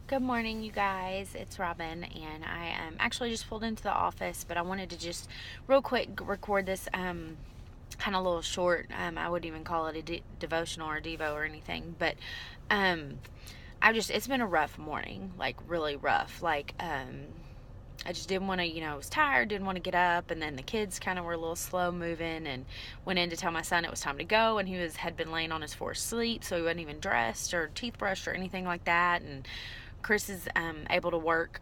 Good morning, you guys. It's Robin, and I actually just pulled into the office, but I wanted to just real quick record this kind of little short. I wouldn't even call it a devotional or devo or anything, but um, it's been a rough morning, like really rough. I just didn't want to, I was tired, didn't want to get up, and then the kids kind of were a little slow moving, and went in to tell my son it was time to go, and had been laying on his forced sleep, so he wasn't even dressed or teeth brushed or anything like that, and Chris is able to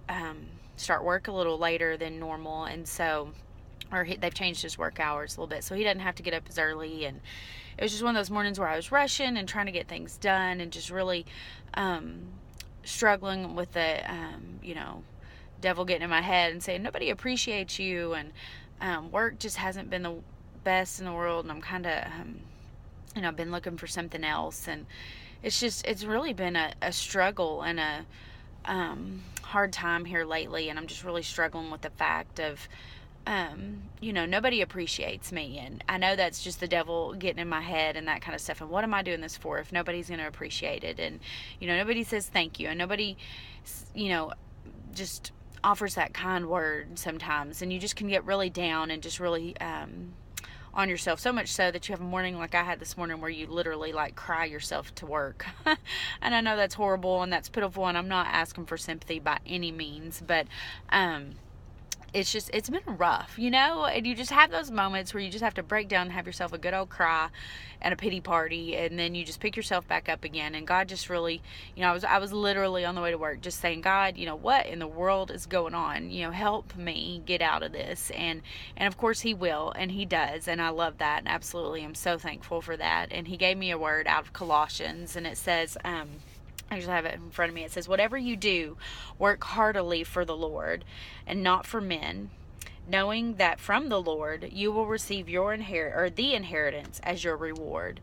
start work a little later than normal, and so, they've changed his work hours a little bit, so he doesn't have to get up as early. And it was just one of those mornings where I was rushing and trying to get things done, and just really struggling with the, devil getting in my head and saying nobody appreciates you, and work just hasn't been the best in the world, and I'm kind of, I've been looking for something else, and it's really been a struggle and a hard time here lately, and I'm just really struggling with the fact of nobody appreciates me, and I know that's just the devil getting in my head and that kind of stuff, and what am I doing this for if nobody's going to appreciate it? And nobody says thank you, and nobody just offers that kind word sometimes, and you just can get really down and just really on yourself, so much so that you have a morning like I had this morning where you literally like cry yourself to work. And I know that's horrible and that's pitiful, and I'm not asking for sympathy by any means, but it's been rough, and you just have those moments where you just have to break down and have yourself a good old cry and a pity party, and then you just pick yourself back up again. And God just really, I was literally on the way to work just saying, God, what in the world is going on? Help me get out of this. And of course he will, and he does, and I love that, and absolutely I'm so thankful for that. And he gave me a word out of Colossians, and it says, I just have it in front of me. It says, whatever you do, work heartily for the Lord and not for men, knowing that from the Lord you will receive the inheritance as your reward.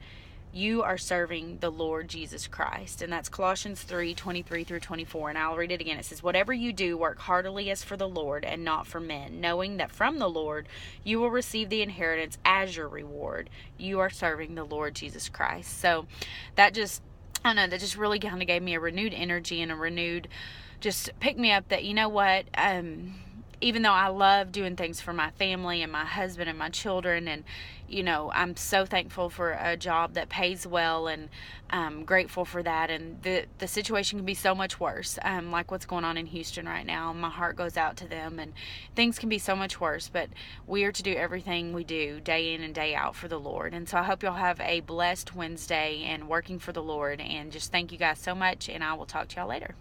You are serving the Lord Jesus Christ. And that's Colossians 3:23 through 24. And I'll read it again. It says, whatever you do, work heartily as for the Lord and not for men, knowing that from the Lord you will receive the inheritance as your reward. You are serving the Lord Jesus Christ. So that just really kind of gave me a renewed energy and a renewed just pick me up that, even though I love doing things for my family and my husband and my children, and, I'm so thankful for a job that pays well, and I'm grateful for that. And the situation can be so much worse, like what's going on in Houston right now. My heart goes out to them, and things can be so much worse, but we are to do everything we do day in and day out for the Lord. And so I hope y'all have a blessed Wednesday and working for the Lord, and just thank you guys so much, and I will talk to y'all later.